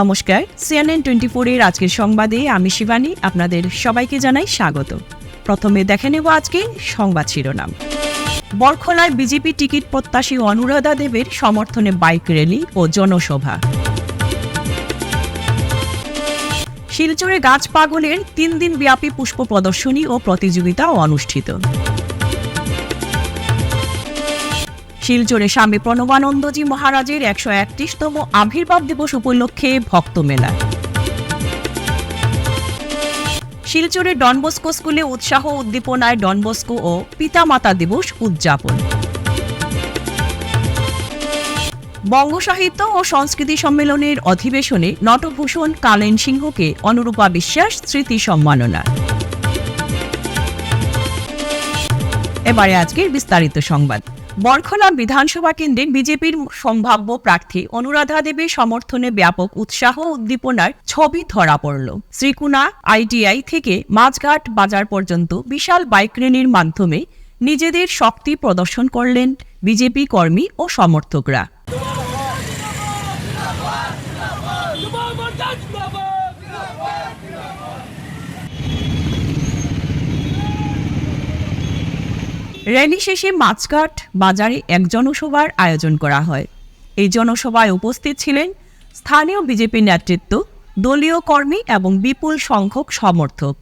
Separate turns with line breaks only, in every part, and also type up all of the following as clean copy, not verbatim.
নমস্কার, CNN 24 এর আজকের সংবাদে আমি শিবানী আপনাদের সবাইকে জানাই স্বাগত। প্রথমে দেখে নেব আজকের সংবাদ শিরোনাম। বরখলায় বিজেপি টিকিট প্রত্যাশী অনুরাধা দেবের সমর্থনে বাইক র্যালি ও জনসভা। শিলচরে গাছ পাগলের ৩ দিন ব্যাপী পুষ্প প্রদর্শনী ও প্রতিযোগিতা অনুষ্ঠিত। শিলচরে স্বামী প্রণবানন্দজি মহারাজের ১৩১তম আবির্ভাব দিবস উপলক্ষে ভক্ত মেলা। শিলচরে ডনবস্কো স্কুলে উৎসাহ উদ্দীপনায় ডনবস্কো ও পিতামাতা দিবস উদযাপন। বঙ্গ সাহিত্য ও সংস্কৃতি সম্মেলনের অধিবেশনে নটভূষণ কালেন সিংহকে অনুরূপা বিশ্বাস স্মৃতি সম্মাননা। এবারে আজকের বিস্তারিত সংবাদ। বরখলা বিধানসভা কেন্দ্রে বিজেপির সম্ভাব্য প্রার্থী অনুরাধা দেবের সমর্থনে ব্যাপক উৎসাহ উদ্দীপনার ছবি ধরা পড়ল। শ্রীকুনা ITI থেকে মাঝঘাট বাজার পর্যন্ত বিশাল বাইক র্যালির মাধ্যমে নিজেদের শক্তি প্রদর্শন করলেন বিজেপি কর্মী ও সমর্থকরা। র্যালি শেষে মাঝঘাট বাজারে এক জনসভার আয়োজন করা হয়। এই জনসভায় উপস্থিত ছিলেন স্থানীয় বিজেপি নেতৃত্ব, দলীয় কর্মী এবং বিপুল সংখ্যক সমর্থক।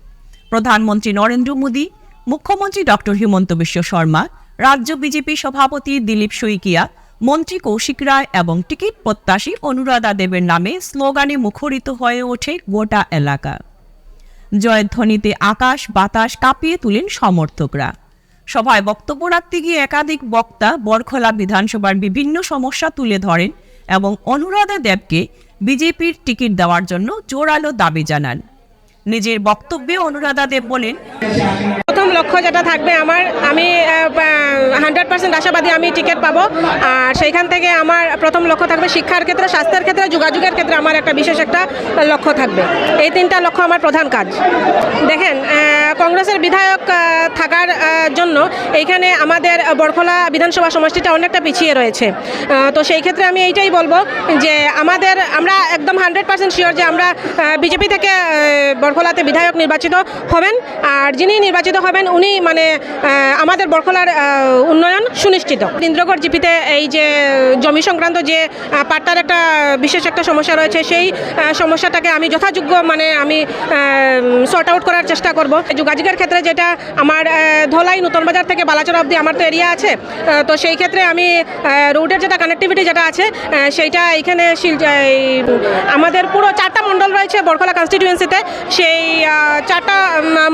প্রধানমন্ত্রী নরেন্দ্র মোদী, মুখ্যমন্ত্রী ডক্টর হিমন্ত বিশ্ব শর্মা, রাজ্য বিজেপি সভাপতি দিলীপ শইকিয়া, মন্ত্রী কৌশিক রায় এবং টিকিট প্রত্যাশী অনুরাধা দেবের নামে স্লোগানে মুখরিত হয়ে ওঠে গোটা এলাকা। জয়ধ্বনিতে আকাশ বাতাস কাঁপিয়ে তুলেন সমর্থকরা। সভায় বক্তব্য রাখতে গিয়ে একাধিক বক্তা বরখলা বিধানসভার বিভিন্ন সমস্যা তুলে ধরেন এবং অনুরাধা দেবকে বিজেপির টিকিট দেওয়ার জন্য জোরালো দাবি জানান। নিজের বক্তব্যে অনুরাধা দেব বলেন,
প্রথম লক্ষ্য যেটা থাকবে আমি 100% আশাবাদী আমি টিকিট পাবো। আর সেইখান থেকে আমার প্রথম লক্ষ্য থাকবে শিক্ষার ক্ষেত্রে, স্বাস্থ্যের ক্ষেত্রে, যোগাযোগের ক্ষেত্রে আমার একটা বিশেষ একটা লক্ষ্য থাকবে। এই 3টা লক্ষ্য আমার প্রধান কাজ। দেখেন, কংগ্রেসের বিধায়ক থাকার জন্য এইখানে আমাদের বরখলা বিধানসভা সমষ্টিটা অনেকটা পিছিয়ে রয়েছে। তো সেই ক্ষেত্রে আমি এইটাই বলবো যে আমরা একদম 100% শিওর যে আমরা বিজেপি থেকে বরখলাতে বিধায়ক নির্বাচিত হবেন। আর যিনি নির্বাচিত হবেন উনি আমাদের বরখলার উন্নয়ন সুনিশ্চিত। ইন্দ্রগড় জিপিতে এই যে জমি সংক্রান্ত যে পাট্টার একটা বিশেষ একটা সমস্যা রয়েছে, সেই সমস্যাটাকে আমি যথাযোগ্য আমি সর্ট আউট করার চেষ্টা করব। যোগাযোগের ক্ষেত্রে যেটা আমার ধলাই নতুন বাজার থেকে বালাচড়া অবধি আমার তো এরিয়া আছে, তো সেই ক্ষেত্রে আমি রোডের যেটা কানেক্টিভিটি যেটা আছে সেইটা এইখানে আমাদের পুরো 4টা মণ্ডল রয়েছে বরখলা কনস্টিটিউয়েন্সিতে। সেই 4টা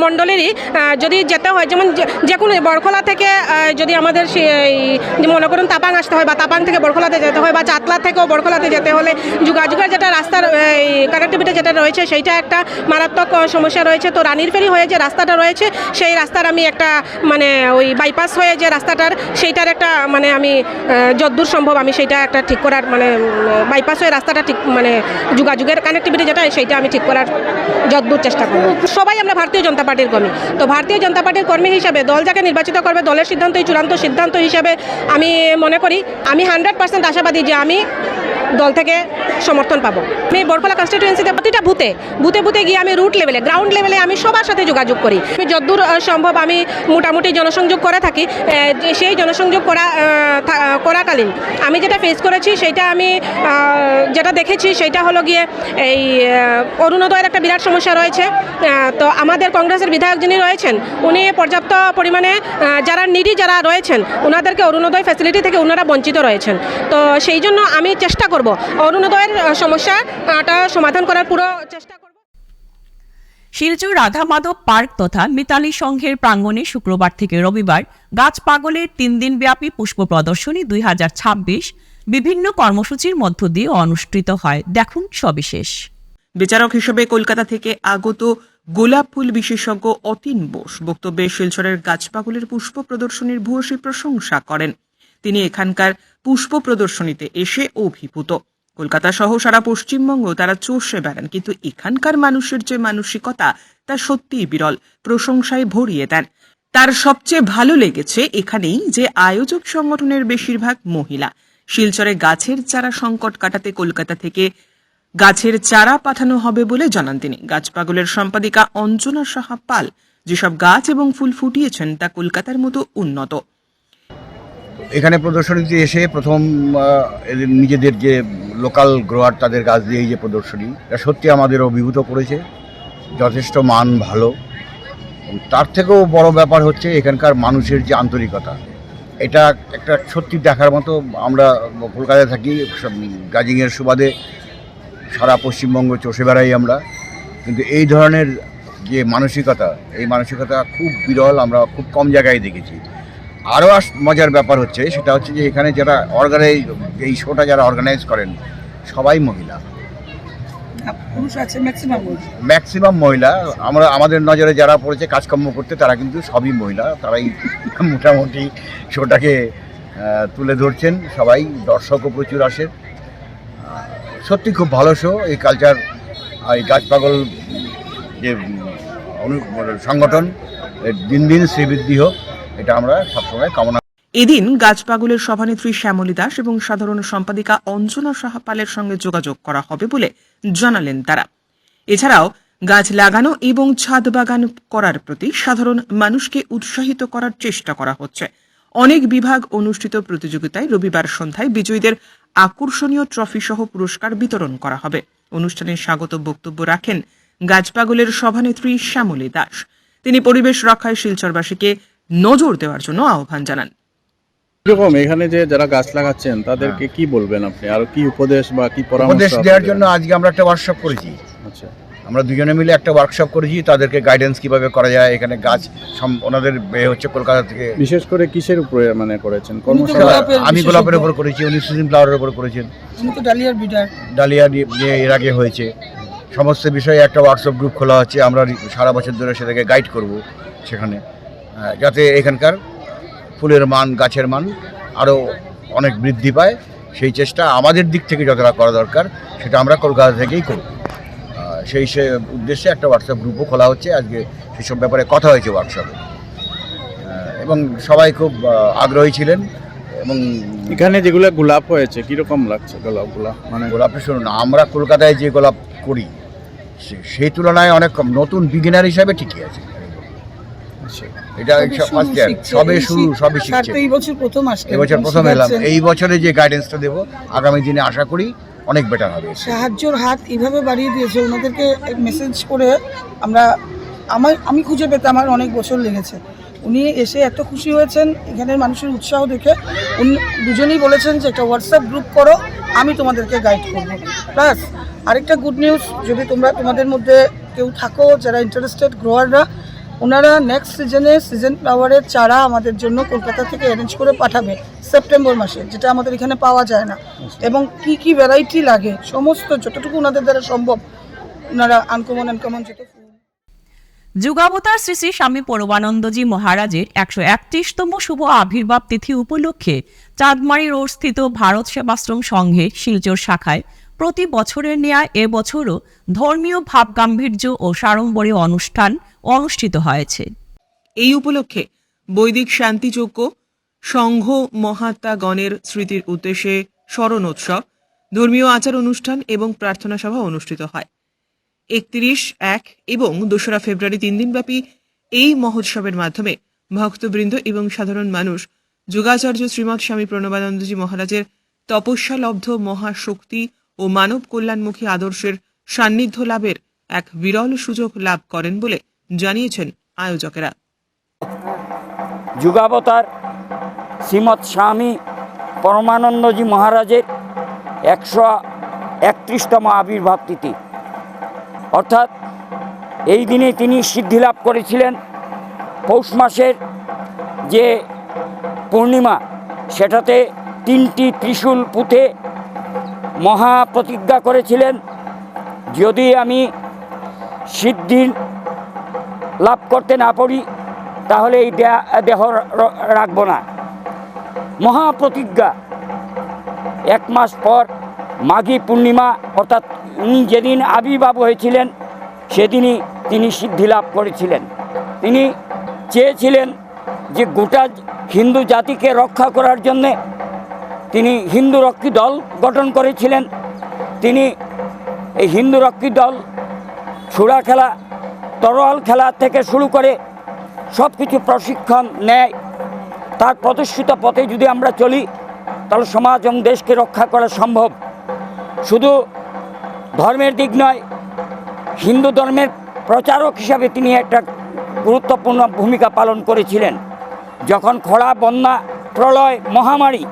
মণ্ডলেরই যদি যেতে হয়, যেমন যে কোনো বরখলা থেকে যদি আমাদের মনে করুন তাপাং আসতে হয় বা তাপাং থেকে বরখলাতে যেতে হয় বা চাতলা থেকেও বরখলাতে যেতে হলে যোগাযোগের যেটা রাস্তার কানেক্টিভিটি যেটা রয়েছে সেইটা একটা মারাত্মক সমস্যা রয়েছে। তো রানীর ফেরি হয়ে যে রাস্তাটা রয়েছে সেই রাস্তার আমি একটা ওই বাইপাস হয়ে যে রাস্তাটার সেইটার একটা আমি যতদূর সম্ভব আমি সেইটা একটা ঠিক করার বাইপাস হয়ে রাস্তাটা ঠিক যোগাযোগের কানেক্টিভিটি যেটা সেইটা আমি ঠিক করার যতদূর চেষ্টা করব। সবাই আমরা ভারতীয় জনতা পার্টির কর্মী। তো ভারতীয় জনতা পার্টির কর্মী হিসাবে দল যাকে নির্বাচিত করবে দলের সিদ্ধান্তই চূড়ান্ত সিদ্ধান্ত হিসাবে আমি মনে করি। আমি 100% আশাবাদী যে আমি দল থেকে সমর্থন পাবো। আমি বরখলা কনস্টিটিউয়েন্সিতে প্রতিটা বুথে গিয়ে আমি রুট লেভেলে, গ্রাউন্ড লেভেলে আমি সবার সাথে যোগাযোগ করি। আমি যতদূর সম্ভব আমি মোটামুটি জনসংযোগ করে থাকি। সেই জনসংযোগ করাকালীন আমি যেটা ফেস করেছি সেইটা আমি যেটা দেখেছি সেইটা হলো গিয়ে এই অরুণোদয়ের একটা বিরাট সমস্যা রয়েছে। তো আমাদের কংগ্রেসের বিধায়ক যিনি রয়েছেন উনি পর্যাপ্ত পরিমাণে যারা নিডি যারা রয়েছেন ওনাদেরকে অরুণোদয় ফ্যাসিলিটি থেকে ওনারা বঞ্চিত রয়েছেন। তো সেই জন্য আমি চেষ্টা করব অরুণোদয়ের সমস্যাটা সমাধান করার পুরো চেষ্টা করব।
শিলচর রাধা মাধব পার্ক তথা মিতালি সংঘের প্রাঙ্গণে শুক্রবার থেকে রবিবার গাছ পাগলের 3 দিন ব্যাপী পুষ্প প্রদর্শনী 2026 বিভিন্ন কর্মসূচির মধ্য দিয়ে অনুষ্ঠিত হয়। দেখুন সবিশেষ।
বিচারক হিসেবে কলকাতা থেকে আগত গোলাপ ফুল বিশেষজ্ঞ অতীন বোস বক্তব্যে শিলচরের গাছ পাগলের পুষ্প প্রদর্শনীর ভূয়সী প্রশংসা করেন। তিনি এখানকার পুষ্প প্রদর্শনীতে এসে অভিভূত। কলকাতা সহ সারা পশ্চিমবঙ্গ তারা চষে বেড়ান, কিন্তু এখানকার মানুষের যে মানসিকতা তা সত্যিই বিরল, প্রশংসায় ভরিয়ে দেন। তার সবচেয়ে ভালো লেগেছে এখানেই যে আয়োজক সংগঠনের বেশিরভাগ মহিলা। শিলচরে গাছের চারা সংকট কাটাতে কলকাতা থেকে গাছের চারা পাঠানো হবে বলে জানান তিনি। গাছ পাগলের সম্পাদিকা অঞ্জনা সাহা পাল যেসব গাছ এবং ফুল ফুটিয়েছেন তা কলকাতার মতো উন্নত।
এখানে প্রদর্শনীতে এসে প্রথম এদের নিজেদের যে লোকাল গ্রোয়ার তাদের গাছ দিয়ে এই যে প্রদর্শনী, এটা সত্যি আমাদের অভিভূত করেছে। যথেষ্ট মান ভালো। তার থেকেও বড় ব্যাপার হচ্ছে এখানকার মানুষের যে আন্তরিকতা, এটা একটা সত্যি দেখার মতো। আমরা কলকাতায় থাকি, গাজিংয়ের সুবাদে সারা পশ্চিমবঙ্গ চষে বেড়াই আমরা, কিন্তু এই ধরনের যে মানসিকতা, এই মানসিকতা খুব বিরল, আমরা খুব কম জায়গায় দেখেছি। আরও মজার ব্যাপার হচ্ছে সেটা হচ্ছে যে এখানে যারা এই শোটা যারা অর্গানাইজ করেন সবাই মহিলা,
পুরুষ আছে
ম্যাক্সিমাম মহিলা। আমাদের নজরে যারা পড়েছে কাজকর্ম করতে তারা কিন্তু সবই মহিলা, তারাই মোটামুটি শোটাকে তুলে ধরছেন। সবাই দর্শকও প্রচুর আসে। সত্যি খুব ভালো শো। এই কালচার, এই গাছ পাগল যে সংগঠন দিন দিন শ্রীবৃদ্ধি হোক, এটা আমরা সবসময় কামনা।
এদিন গাছ পাগলের সভানেত্রী শ্যামলী দাস এবং সাধারণ সম্পাদিকা অঞ্জনা সাহা পালের সঙ্গে যোগাযোগ করা হবে বলে জানালেন তারা। এছাড়াও গাছ লাগানো এবং ছাদ বাগান করার প্রতি সাধারণ মানুষকে উৎসাহিত করার চেষ্টা করা হচ্ছে। অনেক বিভাগ অনুষ্ঠিত প্রতিযোগিতায় রবিবার সন্ধ্যায় বিজয়ীদের আকর্ষণীয় ট্রফি সহ পুরস্কার বিতরণ করা হবে। অনুষ্ঠানে স্বাগত বক্তব্য রাখেন গাছ পাগলের সভানেত্রী শ্যামলী দাস। তিনি পরিবেশ রক্ষায় শিলচরবাসীকে নজর দেওয়ার জন্য আহ্বান জানান।
এরকম এখানে যে যারা গাছ লাগাচ্ছেন তাদেরকে কি বলবেন আপনি, আর কি উপদেশ বা কি
উপদেশ দেওয়ার জন্য আজকে আমরা একটা ওয়ার্কশপ করেছি।
আচ্ছা,
আমরা দুজনে মিলে একটা ওয়ার্কশপ করেছি, তাদেরকে গাইডেন্স কিভাবে করা যায়। এখানে গাছ ওনাদের হচ্ছে কলকাতা থেকে।
বিশেষ করে কিসের উপরে মানে করেছেন কর্মশালা?
আমি গোলাপের উপর করেছি, উনি সিজন ফ্লাওয়ারের উপর করেছেন, ডালিয়া নিয়ে এর আগে হয়েছে। সমস্ত বিষয়ে একটা হোয়াটসঅ্যাপ গ্রুপ খোলা হচ্ছে। আমরা সারা বছর ধরে সেটাকে গাইড করব সেখানে, যাতে এখানকার ফুলের মান, গাছের মান আরও অনেক বৃদ্ধি পায়। সেই চেষ্টা আমাদের দিক থেকে যতটা করা দরকার সেটা আমরা কলকাতা থেকেই করব। সেই উদ্দেশ্যে একটা হোয়াটসঅ্যাপ গ্রুপও খোলা হচ্ছে। আজকে সেসব ব্যাপারে কথা হয়েছে ওয়ার্কশপে, এবং সবাই খুব আগ্রহী ছিলেন। এবং
এখানে যেগুলো গোলাপ হয়েছে কিরকম লাগছে গোলাপগুলা? মানে
গোলাপটা শুনুন, আমরা কলকাতায় যে গোলাপ করি সেই তুলনায় অনেক কম। নতুন বিগিনার হিসাবে ঠিকই আছে। এটা সবে শুরু, সবে শিখছে।
এবছর
প্রথম এলাম। এই বছরে যে গাইডেন্সটা দেবো আগামী দিনে আশা করি অনেক বেটার হবে।
সাহায্যের হাত এইভাবে বাড়িয়ে দিয়েছে, ওনাদেরকে মেসেজ করে আমি খুঁজে পেতে আমার অনেক বছর লেগেছে। উনি এসে এত খুশি হয়েছেন এখানের মানুষের উৎসাহ দেখে। উনি দুজনেই বলেছেন যে একটা হোয়াটসঅ্যাপ গ্রুপ করো, আমি তোমাদেরকে গাইড করবো। প্লাস আরেকটা গুড নিউজ, যদি তোমাদের মধ্যে কেউ থাকো যারা ইন্টারেস্টেড গ্রোয়াররা, ওনারা নেক্সট সিজন ফ্লাওয়ারের চারা আমাদের জন্য কলকাতা থেকে অ্যারেঞ্জ করে পাঠাবে সেপ্টেম্বর মাসে, যেটা আমাদের এখানে পাওয়া যায় না। এবং কি কি ভ্যারাইটি লাগে সমস্ত যতটুকু ওনাদের দ্বারা সম্ভব ওনারা আনকমন যত ফুল।
যুগাবতার শ্রী শ্রী স্বামী পরমানন্দজি মহারাজের 131তম শুভ আবির্ভাব তিথি উপলক্ষে চাঁদমারি রোড স্থিত ভারত সেবাশ্রম সংঘের শিলচর শাখায় প্রতি বছরের ন্যায় এবছরও ধর্মীয় ভাবগাম্ভীর্য ও সাড়ম্বরে অনুষ্ঠান অনুষ্ঠিত হয়েছে।
এই উপলক্ষে বৈদিক শান্তিযজ্ঞ, সংঘ মহাত্মাগণের স্মৃতির উদ্দেশ্যে স্মরণোৎসব, ধর্মীয় আচার অনুষ্ঠান এবং প্রার্থনা সভা অনুষ্ঠিত হয়। 31, 1 এবং 2রা ফেব্রুয়ারি 3 দিনব্যাপী এই মহোৎসবের মাধ্যমে ভক্তবৃন্দ এবং সাধারণ মানুষ যুগাচার্য শ্রীমৎ স্বামী প্রণবানন্দজি মহারাজের তপস্যালব্ধ মহাশক্তি ও মানব কল্যাণমুখী আদর্শের সান্নিধ্য লাভের এক বিরল সুযোগ লাভ করেন বলে জানিয়েছেন আয়োজকেরা।
যুগাবতার শ্রীমৎ স্বামী পরমানন্দজি মহারাজের 131তম আবির্ভাব তিথি, অর্থাৎ এই দিনে তিনি সিদ্ধি লাভ করেছিলেন। পৌষ মাসের যে পূর্ণিমা, সেটাতে 3টি ত্রিশূল পুঁতে মহাপ্রতিজ্ঞা করেছিলেন, যদি আমি সিদ্ধি লাভ করতে না পারি তাহলে এই দেহ রাখব না। মহাপ্রতিজ্ঞা 1 মাস পর মাঘী পূর্ণিমা, অর্থাৎ উনি যেদিন আবির্ভাব হয়েছিলেন সেদিনই তিনি সিদ্ধি লাভ করেছিলেন। তিনি চেয়েছিলেন যে গোটা হিন্দু জাতিকে রক্ষা করার জন্যে তিনি হিন্দু রক্ষী দল গঠন করেছিলেন। তিনি এই হিন্দু রক্ষী দল ছোড়া খেলা, তরোয়াল খেলা থেকে শুরু করে সব কিছু প্রশিক্ষণ নেয়। তার প্রতিষ্ঠিত পথে যদি আমরা চলি তাহলে সমাজ এবং দেশকে রক্ষা করা সম্ভব। শুধু ধর্মের দিক নয়, হিন্দু ধর্মের প্রচারক হিসাবে তিনি একটা গুরুত্বপূর্ণ ভূমিকা পালন করেছিলেন। যখন খরা, বন্যা, প্রলয়, মহামারী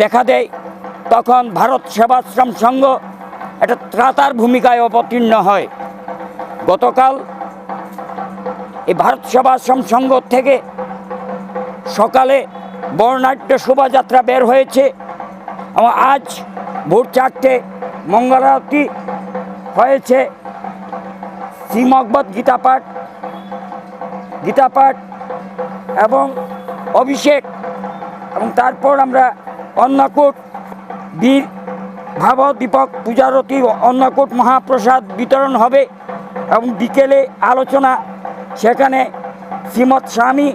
দেখা দেয় তখন ভারত সেবাশ্রম সংঘ একটা ত্রাতার ভূমিকায় অবতীর্ণ হয়। গতকাল এই ভারত সেবাশ্রম সংঘ থেকে সকালে বর্ণাঢ্য শোভাযাত্রা বের হয়েছে এবং আজ ভোর 4টে মঙ্গলারতি হয়েছে, শ্রীমদ্ভগবৎ গীতা পাঠ এবং অভিষেক, এবং তারপর আমরা অন্নকূট, বীর ভাব দীপক পূজারতি, অন্নকূট মহাপ্রসাদ বিতরণ হবে এবং বিকেলে আলোচনা। সেখানে শ্রীমৎ স্বামী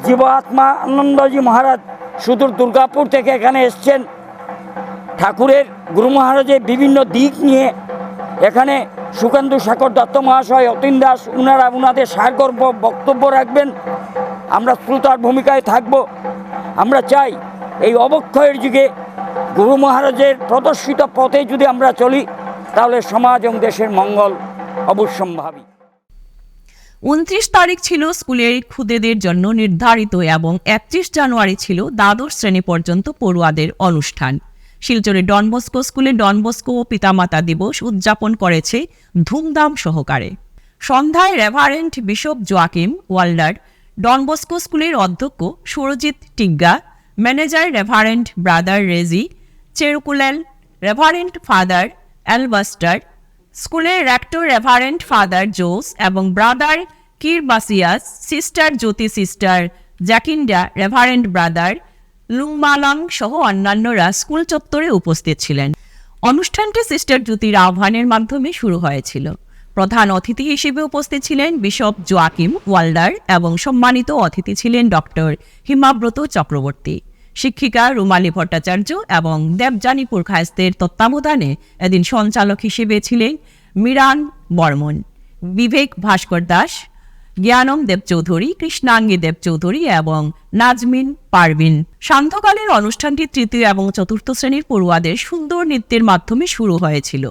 জীবাত্মা আনন্দজি মহারাজ সুদূর দুর্গাপুর থেকে এখানে এসছেন। ঠাকুরের গুরু মহারাজের বিভিন্ন দিক নিয়ে এখানে সুকেন্দু শেখর দত্ত মহাশয়, অতীন দাস, ওনাদের সারগর্ভ বক্তব্য রাখবেন। আমরা শ্রোতার ভূমিকায় থাকব। আমরা চাই এই অবক্ষয়ের যুগে গুরু মহারাজের প্রদর্শিত পথে যদি আমরা চলি তাহলে সমাজ এবং দেশের মঙ্গল অবশ্যম্ভাবী।
29 তারিখ ছিল স্কুলের খুদেদের জন্য নির্ধারিত এবং 31 জানুয়ারি ছিল দ্বাদশ শ্রেণী পর্যন্ত পড়ুয়াদের অনুষ্ঠান। শিলচরে ডন বস্কো স্কুলে ডন বস্কো পিতামাতা দিবস উদযাপন করেছে ধুমধাম সহকারে। সন্ধ্যায় reverend bishop Joachim Walder, Don Bosco স্কুলের অধ্যক্ষ Surajit Tigga, manager reverend brother Reji Cherukulel, reverend father Alabaster, স্কুলের রেক্টর রেভারেন্ড ফাদার জোস এবং brother Kirbasius, sister Jyoti, sister Jacinta, reverend brother Lungmalang সহ অন্যান্যরা স্কুল চত্বরে উপস্থিত ছিলেন। অনুষ্ঠানটি সিস্টার জ্যোতির আহ্বানের মাধ্যমে শুরু হয়েছিল। প্রধান অতিথি হিসেবে উপস্থিত ছিলেন বিশপ জোয়াকিম ওয়াল্ডার এবং সম্মানিত অতিথি ছিলেন ডক্টর হিমাব্রত চক্রবর্তী। শিক্ষিকা রুমালী ভট্টাচার্য এবং দেবযানী পুরখায়েস্তের তত্ত্বাবধানে এদিন সঞ্চালক হিসেবে ছিলেন মিরান বর্মন, বিবেক ভাস্কর দাস, জ্ঞানম দেবচৌধুরী, কৃষ্ণাঙ্গী দেবচৌধুরী এবং নাজমিন পারভিন। সান্ধ্যকালের অনুষ্ঠানটি তৃতীয় এবং চতুর্থ শ্রেণীর পড়ুয়াদের সুন্দর নৃত্যের মাধ্যমে শুরু হয়েছিল।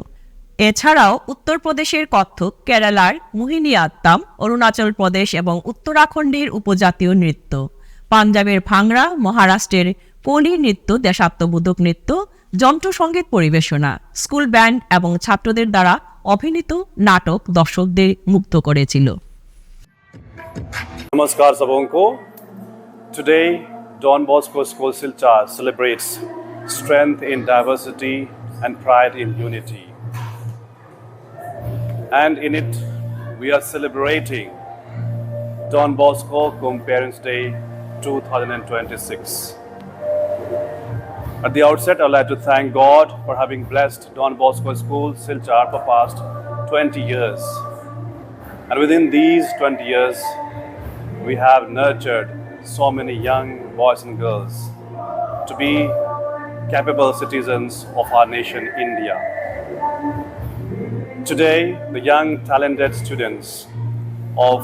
এছাড়াও উত্তরপ্রদেশের কত্থক, কেরালার মোহিনী আত্তাম, অরুণাচল প্রদেশ এবং উত্তরাখণ্ডের উপজাতীয় নৃত্য, পাঞ্জাবের ভাংরা, মহারাষ্ট্রের কোলি নৃত্য, দেশাত্মবোধক নৃত্য, যন্ত্রসঙ্গীত পরিবেশনা, স্কুল ব্যান্ড এবং ছাত্রদের দ্বারা অভিনীত নাটক দর্শকদের মুগ্ধ করেছিল।
Namaskar sabonko. Today, Don Bosco School Silchar celebrates strength in diversity and pride in unity. And in it, we are celebrating Don Bosco Cum Parents Day 2026. At the outset, I'd like to thank God for having blessed Don Bosco School Silchar for past 20 years. And within these 20 years, we have nurtured so many young boys and girls to be capable citizens of our nation, India. Today, the young talented students of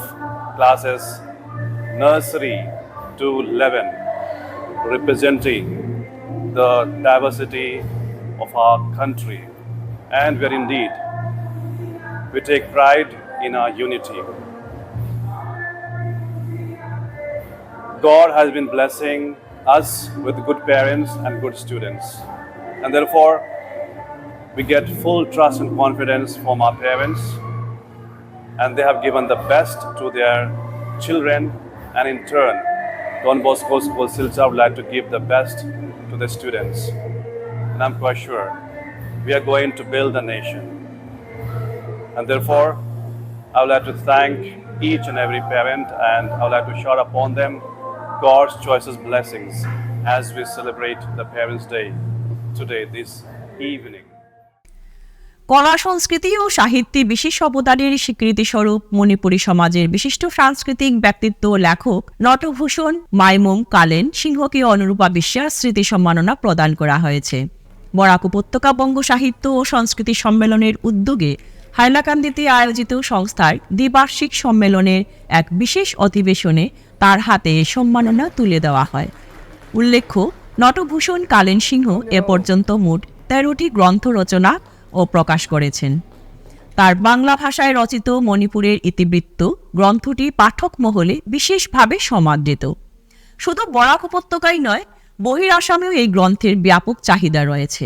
classes nursery to 11, representing the diversity of our country, and where indeed we take pride in our unity. God has been blessing us with good parents and good students, and therefore we get full trust and confidence from our parents, and they have given the best to their children, and in turn Don Bosco School Silchar would like to give the best to the students, and I'm quite sure we are going to build a nation. And therefore I would like to thank each and every parent, and I would like to shower upon them God's choicest blessings as we celebrate the Parents' Day today, this evening.
কলা, সংস্কৃতি ও সাহিত্যে বিশেষ অবদানের স্বীকৃতিস্বরূপ মণিপুরী সমাজের বিশিষ্ট সাংস্কৃতিক ব্যক্তিত্ব লেখক নটভূষণ মাইমুং কালেন সিংহকে অনুরূপা বিশ্বাস স্মৃতি সম্মাননা প্রদান করা হয়েছে। বরাক উপত্যকা বঙ্গ সাহিত্য ও সংস্কৃতি সম্মেলনের উদ্যোগে হাইলাকান্দিতে আয়োজিত সংস্থার দ্বিবার্ষিক সম্মেলনের এক বিশেষ অধিবেশনে তার হাতে এ সম্মাননা তুলে দেওয়া হয়। উল্লেখ্য, নটভূষণ কালীন সিংহ এ পর্যন্ত মোট ১৩টি গ্রন্থ রচনা ও প্রকাশ করেছেন। তার বাংলা ভাষায় রচিত মণিপুরের ইতিবৃত্ত গ্রন্থটি পাঠক মহলে বিশেষভাবে সমাদৃত। শুধু বরাক উপত্যকাই নয়, বহির আসামেও এই গ্রন্থের ব্যাপক চাহিদা রয়েছে।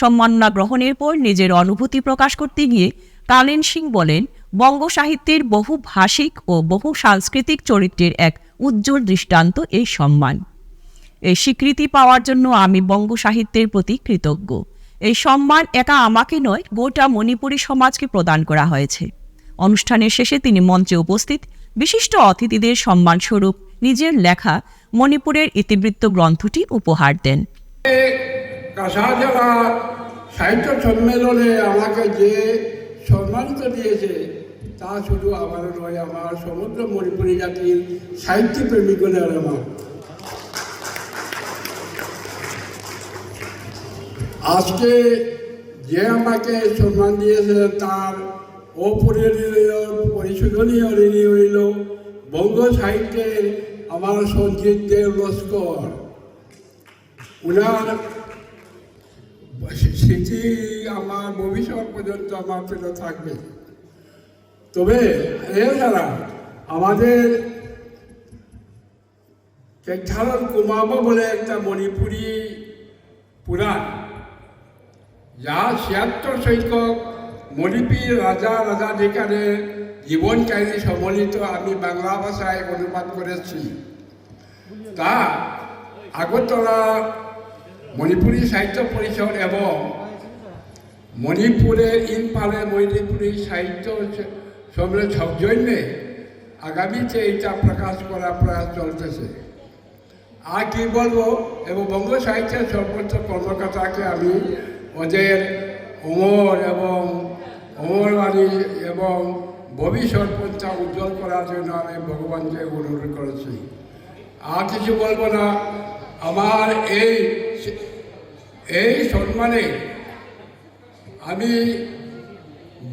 সম্মাননা গ্রহণের পর নিজের অনুভূতি প্রকাশ করতে গিয়ে কালীন সিং বলেন, বঙ্গ সাহিত্যের বহু ভাষিক ও বহু সাংস্কৃতিক চরিত্রের এক উজ্জ্বল দৃষ্টান্ত এই সম্মান। এই স্বীকৃতি পাওয়ার জন্য আমি বঙ্গ সাহিত্যের প্রতি কৃতজ্ঞ। এই সম্মান একা আমাকে নয়, গোটা মণিপুরী সমাজকে প্রদান করা হয়েছে। অনুষ্ঠানের শেষে তিনি মঞ্চে উপস্থিত বিশিষ্ট অতিথিদের সম্মানস্বরূপ নিজের লেখা মণিপুরের ইতিবৃত্ত গ্রন্থটি উপহার দেন।
কাঁসার জেলা সাহিত্য সম্মেলনে আমাকে যে সম্মানিত দিয়েছে তা শুধু আমার নয়, আমার সমগ্র মণিপুরী জাতির সাহিত্য প্রেমিকদের আমার। আজকে যে আমাকে সম্মান দিয়েছে তার অপরিশোধনীয় ঋণী হইল বঙ্গ সাহিত্যের আমার সঞ্জিত দেব লস্কর। উনার স্মৃতি আমার ভবিষ্যৎ পর্যন্ত আমার প্রিয় থাকবে। তবে এছাড়া আমাদের কেকধারণ কুমাব বলে একটা মণিপুরী পুরাণ, যা ৭৬ সংখ্যক মণিপুরী রাজা রাজাধিকারের জীবন কাহিনী সম্বলিত আমি বাংলা ভাষায় অনুবাদ করেছি। তা আগরতলা মণিপুরী সাহিত্য পরিষদ এবং মণিপুরের ইম্ফলের মণিপুরী সাহিত্য সম্মেলন সৌজন্যে আগামীতে এটা প্রকাশ করার প্রয়াস চলতেছে। আর কি বলবো, এবং বঙ্গ সাহিত্যের সর্বোচ্চ কর্মকর্তাকে আমি ওদের অমরবাণী এবং ভবিষ্যৎ পন্থা উজ্জ্বল করার জন্য আমি ভগবানকে অনুরোধ করেছি। আর কিছু বলবো না। আমার এই সম্মানে আমি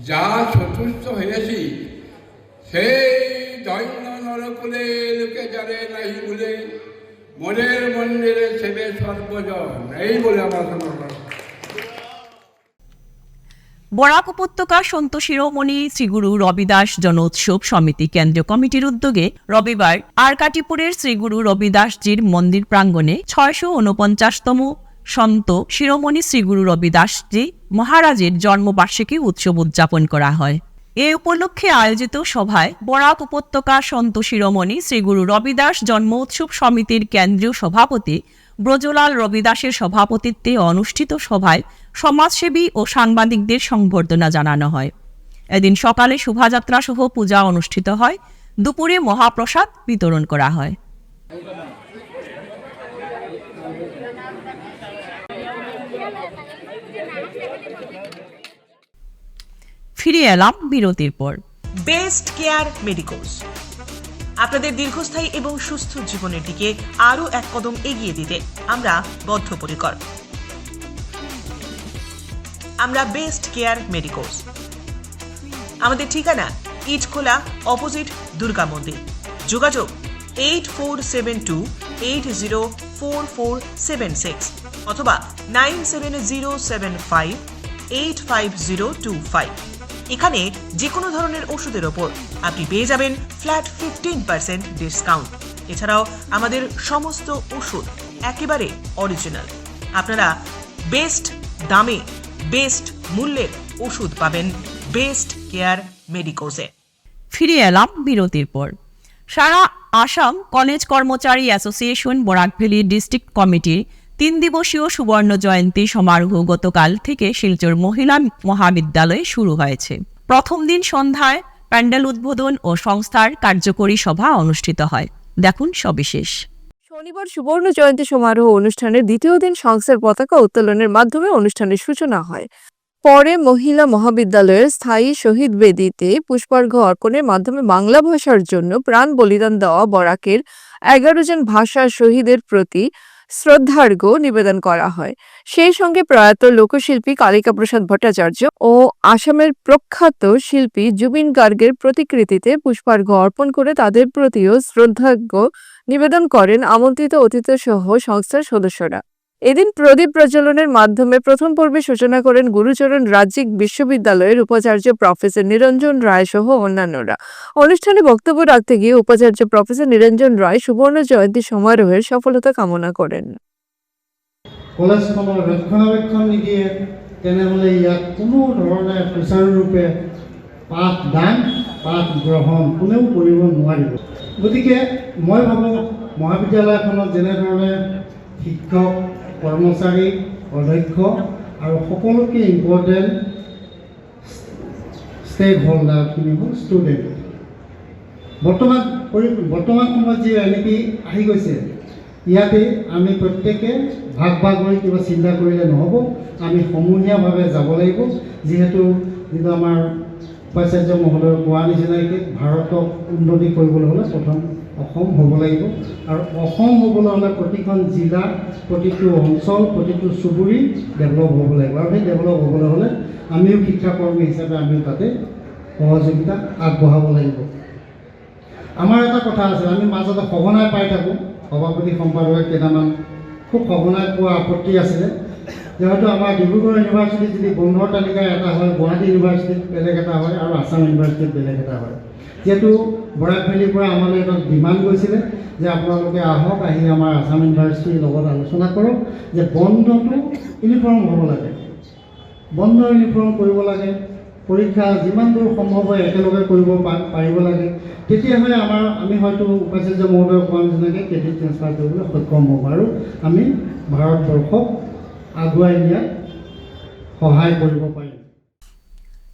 যা সন্তুষ্ট হয়েছি, সেই দৈন্য নরকুলে লোকে জানে নাই বলে মনের মন্দিরে সেবে সর্বজন, এই বলে আমার সম্মান।
বরাক উপত্যকা সন্ত শিরোমণি শ্রীগুরু রবিদাস জনোৎসব সমিতি কেন্দ্রীয় কমিটির উদ্যোগে রবিবার আরকাটিপুরের শ্রীগুরু রবিদাসজির মন্দির প্রাঙ্গণে ৬৪৯তম সন্ত শিরোমণি শ্রীগুরু রবিদাসজি মহারাজের জন্মবার্ষিকী উৎসব উদযাপন করা হয়। এ উপলক্ষে আয়োজিত সভায় বরাক উপত্যকা সন্ত শিরোমণি শ্রীগুরু রবিদাস জন্ম উৎসব সমিতির কেন্দ্রীয় সভাপতি ব্রজলাল রবিদাসের সভাপতিত্বে অনুষ্ঠিত সভায় সমাজসেবী ও সাংবাদিকদের সংবর্ধনা জানানো হয়। এদিন সকালে শোভাযাত্রা সহ পূজা অনুষ্ঠিত হয়। দুপুরে মহাপ্রসাদ বিতরণ করা হয়। ফিরে এলাম বিরতির পর।
বেস্ট কেয়ার মেডিকোস আপনাদের দীর্ঘস্থায়ী এবং সুস্থ জীবনের দিকে আরও এক কদম এগিয়ে দিতে আমরা বদ্ধপরিকর। আমরা বেস্ট কেয়ার মেডিকোস। আমাদের ঠিকানা ইটখোলা অপোজিট দুর্গা মন্দির। যোগাযোগ 8472804476 অথবা 9707585025। এখানে যে কোনো ধরনের ওষুধের ওপর আপনি পেয়ে যাবেন ফ্ল্যাট 15% ডিসকাউন্ট। এছাড়াও আমাদের সমস্ত ওষুধ একেবারে অরিজিনাল। আপনারা বেস্ট দামে বেস্ট মূল্যের ওষুধ পাবেন বেস্ট কেয়ার মেডিকোসে।
ফিরে এলাম বিরতির পর। সারা আসাম কলেজ কর্মচারী অ্যাসোসিয়েশন বরাক ভ্যালি ডিস্ট্রিক্ট কমিটির 3 দিবসীয় সুবর্ণ জয়ন্তী সমারোহ গতকাল থেকে শিলচর মহিলা মহাবিদ্যালয়ে শুরু হয়েছে। প্রথম দিন সন্ধ্যায় প্যান্ডেল উদ্বোধন ও সংস্থার কার্যকরী সভা অনুষ্ঠিত হয়। দেখুন সবিশেষ।
শনিবার সুবর্ণ জয়ন্তী সমারোহ অনুষ্ঠানের দ্বিতীয় দিন সংস্থার পতাকা উত্তোলনের মাধ্যমে অনুষ্ঠানের সূচনা হয়। পরে মহিলা মহাবিদ্যালয়ের স্থায়ী শহীদ বেদিতে পুষ্পার্ঘ অর্পণের মাধ্যমে বাংলা ভাষার জন্য প্রাণ বলিদান দেওয়া বরাকের 11 জন ভাষা শহীদের প্রতি শ্রদ্ধার্ঘ্য নিবেদন করা হয়। সেই সঙ্গে প্রয়াত লোকশিল্পী কালিকা প্রসাদ ভট্টাচার্য ও আসামের প্রখ্যাত শিল্পী জুবিন গার্গের প্রতিকৃতিতে পুষ্পার্ঘ্য অর্পণ করে তাদের প্রতিও শ্রদ্ধার্ঘ্য নিবেদন করেন আমন্ত্রিত অতিথি সহ সংস্থার সদস্যরা। এদিন প্রদীপ প্রজ্বলনের মাধ্যমে প্রথম পর্বে সূচনা করেন গুরুচরণ রাজ্যিক বিশ্ববিদ্যালয়ের উপাচার্য প্রফেসর নিরঞ্জন রায় সহ অন্যান্যরা। অনুষ্ঠানে বক্তব্য রাখতে গিয়ে উপাচার্য প্রফেসর নিরঞ্জন ৰায় সুবর্ণ জয়ন্তী সমারোহের সফলতা কামনা করেন।
কলেজখনৰ ৰক্ষণাবেক্ষণ নিদিয়ে তেনেহ'লে ইয়াত কোনো ধৰণে সুচাৰুৰূপে পাঠদান পাঠ গ্ৰহণ কোনেও কৰিব নোৱাৰিব। গতিকে মই ভাবোঁ মহাবিদ্যালয়খনত যেনেধৰণে শিক্ষক, কৰ্মচাৰী, অধ্যক্ষ আৰু সকলোতকৈ ইম্পৰ্টেণ্ট ষ্টেক হোল্ডাৰখিনি হ'ল ষ্টুডেণ্ট। বৰ্তমান সময়ত যি NEP আহি গৈছে, ইয়াতে আমি প্ৰত্যেকে ভাগ ভাগ হৈ কিবা চিন্তা কৰিলে নহ'ব, আমি সমূহীয়াভাৱে যাব লাগিব। যিহেতু যিটো আমাৰ উপাচাৰ্য মহোদয়ে কোৱা নিচিনাকৈ ভাৰতক উন্নতি কৰিবলৈ হ'লে প্ৰথম অসম হ'ব লাগিব, আৰু অসম হ'বলৈ হ'লে প্ৰতিখন জিলা, প্ৰতিটো অঞ্চল, প্ৰতিটো চুবুৰী ডেভেলপ হ'ব লাগিব। আৰু সেই ডেভেলপ হ'বলৈ হ'লে আমিও শিক্ষাকৰ্মী হিচাপে আমিও তাতে সহযোগিতা আগবঢ়াব লাগিব। আমাৰ এটা কথা আছে, আমি মাজতে সঘনাই পাই থাকোঁ, সভাপতি সম্পাদকে কেইটামান খুব সঘনাই পোৱা আপত্তি আছিলে। যিহেতু আমাৰ ডিব্ৰুগড় ইউনিভাৰ্চিটিত যদি বন্ধৰ তালিকা এটা হয়, গুৱাহাটী ইউনিভাৰ্চিটিত বেলেগ এটা হয় আৰু আছাম ইউনিভাৰ্চিটিত বেলেগ এটা হয়। যিহেতু বৰাক ভেলীৰ পৰা আমালৈ এটা ডিমাণ্ড গৈছিলে যে আপোনালোকে আহক, আহি আমাৰ আছাম ইউনিভাৰ্চিটিৰ লগত আলোচনা কৰক যে বন্ধটো ইউনিফৰ্ম হ'ব লাগে, বন্ধ ইউনিফৰ্ম কৰিব লাগে, পৰীক্ষা যিমান দূৰ সম্ভৱ হয় একেলগে কৰিব পাৰিব লাগে। তেতিয়াহ'লে আমি হয়তো উপাচাৰ্য মহোদয়ে কোৱা নিচিনাকৈ ক্ৰেডিট ট্ৰেন্সফাৰ কৰিবলৈ সক্ষম হ'ম আৰু আমি ভাৰতবৰ্ষক আগুৱাই নিয়াত সহায় কৰিব পাৰিম।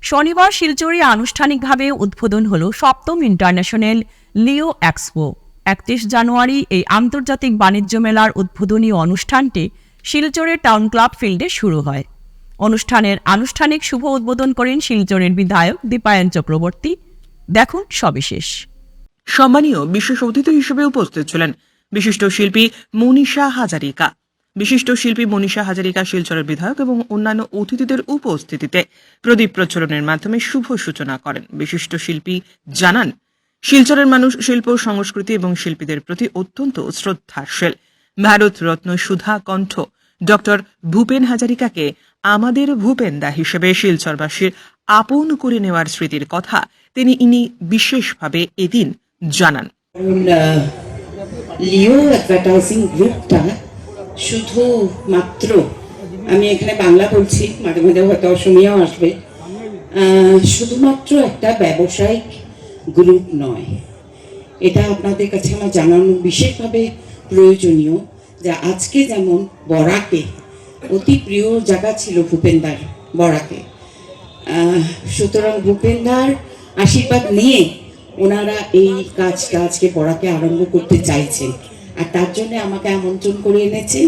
শনিবার শিলচরে আনুষ্ঠানিকভাবে উদ্বোধন হলো 7ম ইন্টারন্যাশনাল লিও এক্সপো। 31 জানুয়ারি এই আন্তর্জাতিক বাণিজ্য মেলার উদ্বোধনী অনুষ্ঠানটি শিলচরের টাউন ক্লাব ফিল্ডে শুরু হয়। অনুষ্ঠানের আনুষ্ঠানিক শুভ উদ্বোধন করেন শিলচরের বিধায়ক দীপায়ন চক্রবর্তী। দেখুন সবিশেষ।
সম্মানীয় বিশেষ অতিথি হিসেবে উপস্থিত ছিলেন বিশিষ্ট শিল্পী মনীষা হাজারিকা। বিশিষ্ট শিল্পী মনীষা হাজারিকা শিলচরের বিধায়ক এবং অন্যান্য অতিথিদের উপস্থিতিতে প্রদীপ প্রজ্বলনের মাধ্যমে শুভ সূচনা করেন। বিশিষ্ট শিল্পী জানান, শিলচরের মানুষ শিল্প, সংস্কৃতি এবং শিল্পীদের প্রতি অত্যন্ত শ্রদ্ধাশীল। ভারত রত্ন সুধা কণ্ঠ ডক্টর ভূপেন হাজারিকাকে আমাদের ভূপেন্দা হিসেবে শিলচরবাসীর আপন করে নেওয়ার স্মৃতির কথা তিনি বিশেষভাবে এদিন জানান।
লিও অ্যাডভার্টাইজিং গ্রুপটা শুধু মাত্র, আমি এখানে বাংলা বলছি, মাঝে মাঝে হয়তো অসমীয়াও আসবে, শুধুমাত্র একটা ব্যবসায়িক গ্রুপ নয়। এটা আপনাদের কাছে আমার জানানো বিশেষভাবে প্রয়োজনীয় যে আজকে যেমন বরাকে অতি প্রিয় জায়গা ছিল ভূপেন্দার, বরাকে, সুতরাং ভূপেন্দার আশীর্বাদ নিয়ে ওনারা এই কাজটা আজকে বরাকে আরম্ভ করতে চাইছেন, আর তার জন্য আমাকে আমন্ত্রণ করে এনেছে।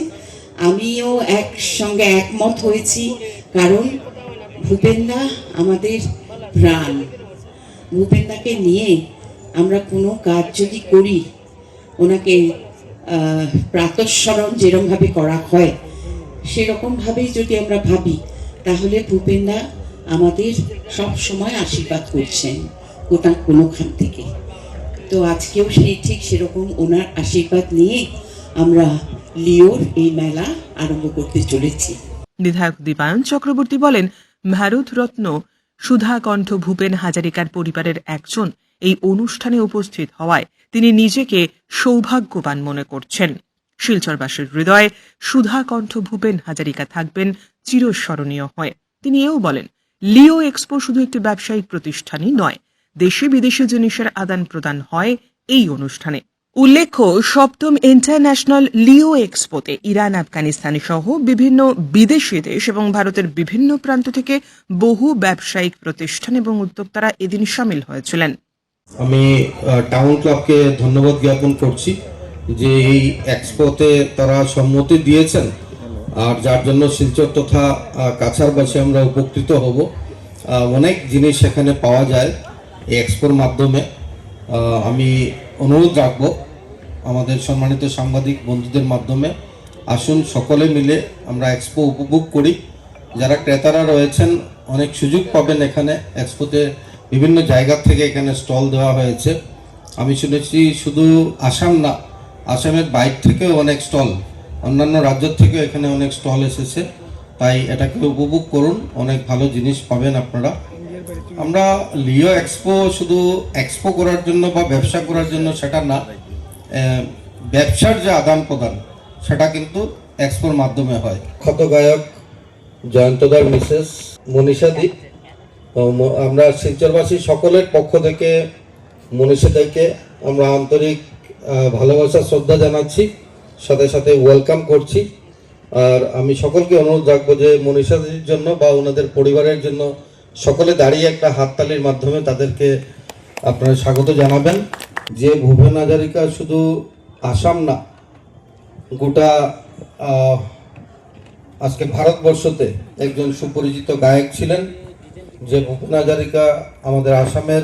আমিও একসঙ্গে একমত হয়েছি, কারণ ভূপেন্দা আমাদের প্রাণ। ভূপেন্দাকে নিয়ে আমরা কোনো কাজ যদি করি, ওনাকে প্রাতঃস্মরণ যেরকমভাবে করা হয় সেরকমভাবেই যদি আমরা ভাবি, তাহলে ভূপেন্দা আমাদের সব সময় আশীর্বাদ করছেন কোনোখান থেকে। তো আজকেও ঠিক সেরকম ওনার আশীর্বাদ নিয়ে আমরা লিওর এই মেলা আরম্ভ করতে চলেছি।
বিধায়ক দীপায়ন চক্রবর্তী বলেন, ভারতরত্ন সুধাকণ্ঠ ভূপেন হাজারিকার পরিবারের একজন এই অনুষ্ঠানে উপস্থিত হওয়ায় তিনি নিজেকে সৌভাগ্যবান মনে করছেন। শিলচরবাসীর হৃদয়ে সুধাকণ্ঠ ভূপেন হাজারিকা থাকবেন চিরস্মরণীয় হয়ে। তিনি এও বলেন, লিও এক্সপো শুধু একটি ব্যবসায়িক প্রতিষ্ঠানই নয়, দেশে বিদেশি জিনিসের আদান প্রদান হয় এই অনুষ্ঠানে। উল্লেখ্য, 7ম ইন্টারন্যাশনাল লিও এক্সপোতে ইরান, আফগানিস্তান সহ বিভিন্ন বিদেশি দেশ এবং ভারতের বিভিন্ন প্রান্ত থেকে বহু ব্যবসায়িক প্রতিষ্ঠান এবং উদ্যোক্তারা এদিন সামিল হয়েছিলেন।
আমি টাউন ক্লাবকে ধন্যবাদ জ্ঞাপন করছি যে এই এক্সপোতে তারা সম্মতি দিয়েছেন, আর যার জন্য শিলচর তথা কাছাড়বাসী আমরা উপকৃত হব। অনেক জিনিস সেখানে পাওয়া যায় এই এক্সপোর মাধ্যমে। আমি অনুরোধ রাখবো আমাদের সম্মানিত সাংবাদিক বন্ধুদের মাধ্যমে আসুন সকলে মিলে আমরা এক্সপো উপভোগ করি। যারা ক্রেতারা রয়েছেন অনেক সুযোগ পাবেন এখানে। এক্সপোতে বিভিন্ন জায়গা থেকে এখানে স্টল দেওয়া হয়েছে। আমি শুনেছি শুধু আসাম না, আসামের বাইরে থেকেও অনেক স্টল, অন্যান্য রাজ্য থেকেও এখানে অনেক স্টল এসেছে। তাই এটাকে উপভোগ করুন, অনেক ভালো জিনিস পাবেন আপনারা। আমরা লিও এক্সপো শুধু এক্সপো করার জন্য বা ব্যবসা করার জন্য সেটা না, ব্যবসার যে আদান প্রদান সেটা কিন্তু এক্সপোর মাধ্যমে হয়। ক্ষত গায়ক জয়ন্তদার মিসেস মনীষা দি, আমরা শিলচরবাসী সকলের পক্ষ থেকে মনীষাদাকে আমরা আন্তরিক ভালোবাসা শ্রদ্ধা জানাচ্ছি, সাথে সাথে ওয়েলকাম করছি। আর আমি সকলকে অনুরোধ রাখবো যে মনীষাদির জন্য বা ওনাদের পরিবারের জন্য সকলে দাঁড়িয়ে একটা হাততালির মাধ্যমে তাদেরকে আপনারা স্বাগত জানাবেন। যে ভূপেন হাজারিকা শুধু আসাম না, গোটা আজকে ভারতবর্ষতে একজন সুপরিচিত গায়ক ছিলেন। যে ভূপেন হাজারিকা আমাদের আসামের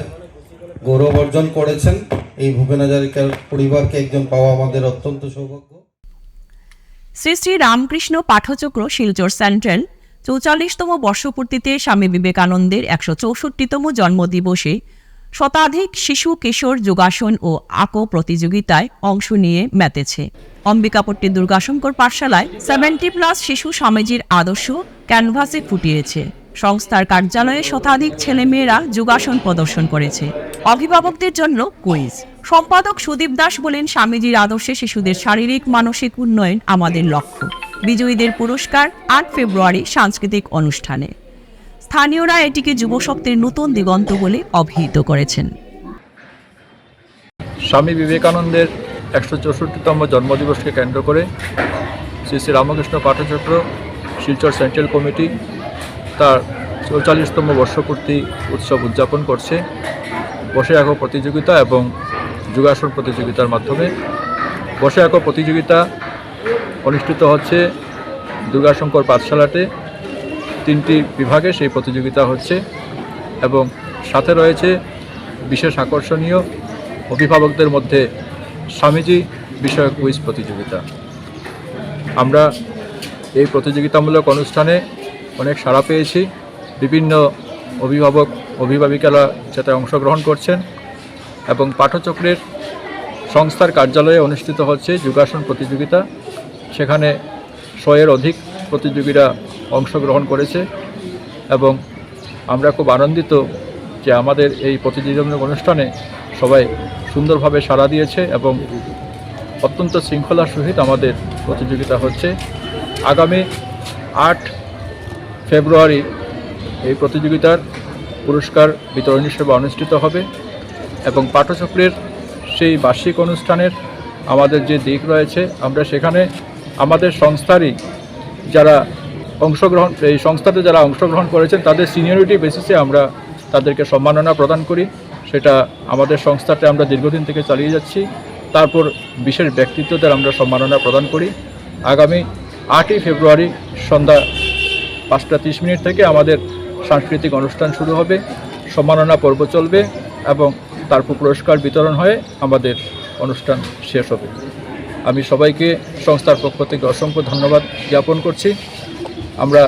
গৌরব অর্জন করেছেন, এই ভূপেন হাজারিকার পরিবারকে একজন পাওয়া আমাদের অত্যন্ত সৌভাগ্য।
শ্রী শ্রী রামকৃষ্ণ পাঠচক্র শিলচর সেন্ট্রাল 44তম বর্ষপূর্তিতে স্বামী বিবেকানন্দের 164তম জন্মদিবসে শতাধিক শিশু কিশোর যোগাসন ও আঁকো প্রতিযোগিতায় অংশ নিয়ে মেতেছে। অম্বিকাপট্টি দুর্গাশঙ্কর পাঠশালায় 70+ শিশু স্বামীজির আদর্শ ক্যানভাসে ফুটিয়েছে। সংস্থার কার্যালয়ে শতাধিক ছেলেমেয়েরা যোগাসন প্রদর্শন করেছে। অভিভাবকদের জন্য কুইজ। সম্পাদক সুদীপ দাস বলেন, স্বামীজির আদর্শে শিশুদের শারীরিক মানসিক উন্নয়ন আমাদের লক্ষ্য। বিজয়ীদের পুরস্কার 8 ফেব্রুয়ারি সাংস্কৃতিক অনুষ্ঠানে। স্থানীয়রা এটিকে যুবশক্তির নতুন দিগন্ত বলে অভিহিত করেছেন।
স্বামী বিবেকানন্দের 164তম জন্মদিবসকে কেন্দ্র করে শ্রী শ্রী রামকৃষ্ণ পাঠচক্র শিলচর সেন্ট্রাল কমিটি তার 44তম বর্ষপূর্তি উৎসব উদযাপন করছে বসে আঁকো প্রতিযোগিতা এবং যোগাসন প্রতিযোগিতার মাধ্যমে। বসে আঁকো প্রতিযোগিতা অনুষ্ঠিত হচ্ছে দুর্গাশঙ্কর পাঠশালাতে। 3টি বিভাগে সেই প্রতিযোগিতা হচ্ছে এবং সাথে রয়েছে বিশেষ আকর্ষণীয় অভিভাবকদের মধ্যে স্বামীজি বিষয়ক কুইজ প্রতিযোগিতা। আমরা এই প্রতিযোগিতামূলক অনুষ্ঠানে অনেক সাড়া পেয়েছি। বিভিন্ন অভিভাবক অভিভাবিকারা যাতে অংশগ্রহণ করছেন এবং পাঠচক্রের সংস্থার কার্যালয়ে অনুষ্ঠিত হচ্ছে যোগাসন প্রতিযোগিতা। সেখানে 100-এর অধিক প্রতিযোগীরা অংশগ্রহণ করেছে এবং আমরা খুব আনন্দিত যে আমাদের এই প্রতিযোগিতামূলক অনুষ্ঠানে সবাই সুন্দরভাবে সাড়া দিয়েছে এবং অত্যন্ত শৃঙ্খলার সহিত আমাদের প্রতিযোগিতা হচ্ছে। আগামী 8 ফেব্রুয়ারি এই প্রতিযোগিতার পুরস্কার বিতরণী সভা অনুষ্ঠিত হবে এবং পাঠচক্রের সেই বার্ষিক অনুষ্ঠানের আমাদের যে দিক রয়েছে, আমরা সেখানে আমাদের সংস্থারই যারা এই সংস্থাতে যারা অংশগ্রহণ করেছেন তাদের সিনিয়রিটি বেসিসে আমরা তাদেরকে সম্মাননা প্রদান করি। সেটা আমাদের সংস্থাতে আমরা দীর্ঘদিন থেকে চালিয়ে যাচ্ছি। তারপর বিশেষ ব্যক্তিত্বদের আমরা সম্মাননা প্রদান করি। আগামী 8ই ফেব্রুয়ারি সন্ধ্যা 5:30 থেকে আমাদের সাংস্কৃতিক অনুষ্ঠান শুরু হবে, সম্মাননা পর্ব চলবে এবং তারপর পুরস্কার বিতরণ হয়ে আমাদের অনুষ্ঠান শেষ হবে। আমি সবাইকে সংস্থার পক্ষ থেকে অসংখ্য ধন্যবাদ জ্ঞাপন করছি। আমরা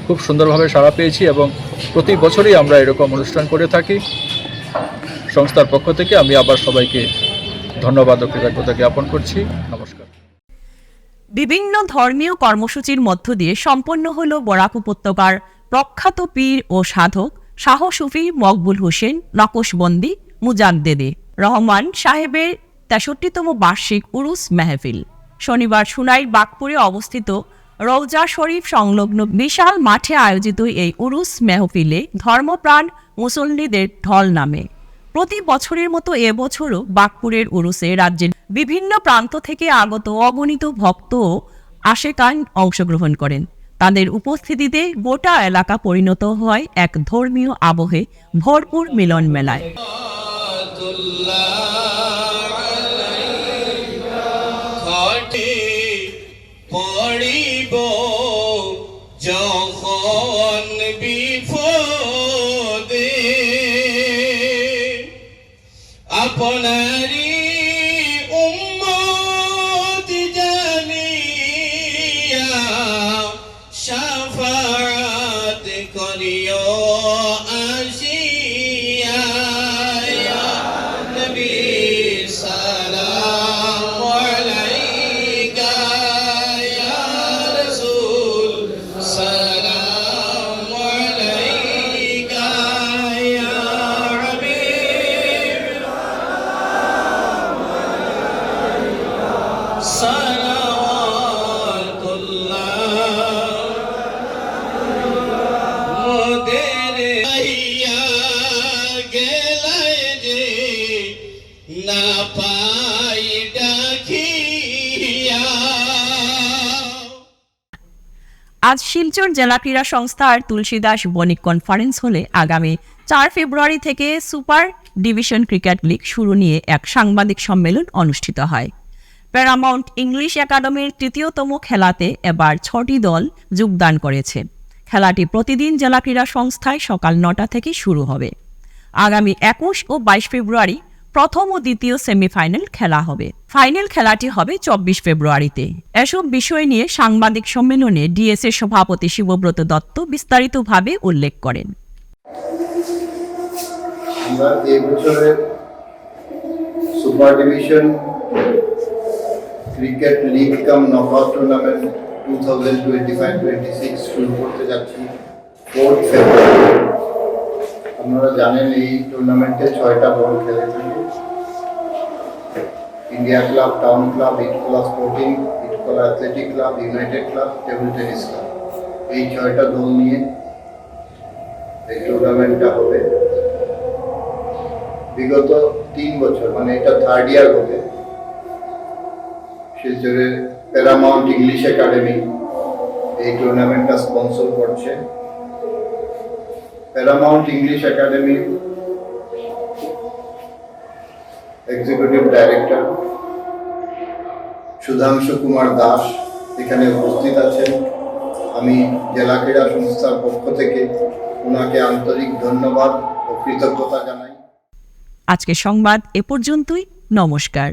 খুব সুন্দরভাবে সাড়া পেয়েছি এবং প্রতি বছরই আমরা এরকম অনুষ্ঠান করে থাকি। সংস্থার পক্ষ থেকে আমি আবার সবাইকে ধন্যবাদ ও কৃতজ্ঞতা জ্ঞাপন করছি। নমস্কার।
বিভিন্ন ধর্মীয় কর্মসূচির মধ্য দিয়ে সম্পন্ন হল বরাক উপত্যকার প্রখ্যাত পীর ও সাধক শাহ সুফি মকবুল হোসেন নকশবন্দি মুজাদ্দেদে রহমান সাহেবের 63তম বার্ষিক উরুস মেহফিল। শনিবার সুনাইর বাগপুরে অবস্থিত রওজা শরীফ সংলগ্ন বিশাল মাঠে আয়োজিত এই উরুস মেহফিলে ধর্মপ্রাণ মুসল্লিদের ঢল নামে। প্রতি বছরের মতো এবছরও বাগপুরের উরুসে রাজ্যের বিভিন্ন প্রান্ত থেকে আগত অগণিত ভক্ত ও আশেকান অংশগ্রহণ করেন। তাদের উপস্থিতিতে গোটা এলাকা পরিণত হয় এক ধর্মীয় আবহে ভরপুর মিলন মেলায়।
আপনারি উম্মত জানি
আজ শিলচর জেলা ক্রীড়া সংস্থার তুলসীদাস বণিক কনফারেন্স হলে আগামী 4 ফেব্রুয়ারি থেকে সুপার ডিভিশন ক্রিকেট লিগ শুরু নিয়ে এক সাংবাদিক সম্মেলন অনুষ্ঠিত হয়। প্যারামাউন্ট ইংলিশ একাডেমির তৃতীয়তম খেলাতে এবার 6টি দল যোগদান করেছে। খেলাটি প্রতিদিন জেলা ক্রীড়া সংস্থায় সকাল 9টা থেকে শুরু হবে। আগামী 21 ও 22 ফেব্রুয়ারি প্রথম ও দ্বিতীয় সেমিফাইনাল খেলা হবে। ফাইনাল খেলাটি হবে 24 ফেব্রুয়ারিতে। এসব বিষয় নিয়ে সাংবাদিক সম্মেলনে ডিএসএ সভাপতি শিবব্রত দত্ত বিস্তারিতভাবে উল্লেখ করেন।
আমরা এই বছরের সুপার ডিভিশন ক্রিকেট লিগ কাম নকআউট টুর্নামেন্ট 2025-26 শুরু করতে যাচ্ছি 4 ফেব্রুয়ারি। আপনারা জানেন এই টুর্নামেন্টে 6টা দল খেলে থাকে। India club, town club, Itkhola sporting, Itkhola athletic club, United club, table tennis club, এই 6টা দল নিয়ে এই টুর্নামেন্টটা হবে। বিগত 3 বছর মানে এটা 3rd ইয়ার হবে শিলচরের প্যারামাউন্ট ইংলিশ একাডেমি এই টুর্নামেন্টটা স্পন্সর করছে। Paramount English academy executive director Sudhanshu Kumar Das এখানে উপস্থিত আছেন। আমি জেলা ক্রীড়া সংস্থার পক্ষ থেকে ওনাকে আন্তরিক ধন্যবাদ ও কৃতজ্ঞতা জানাই।
আজকের সংবাদ এ পর্যন্তই। নমস্কার।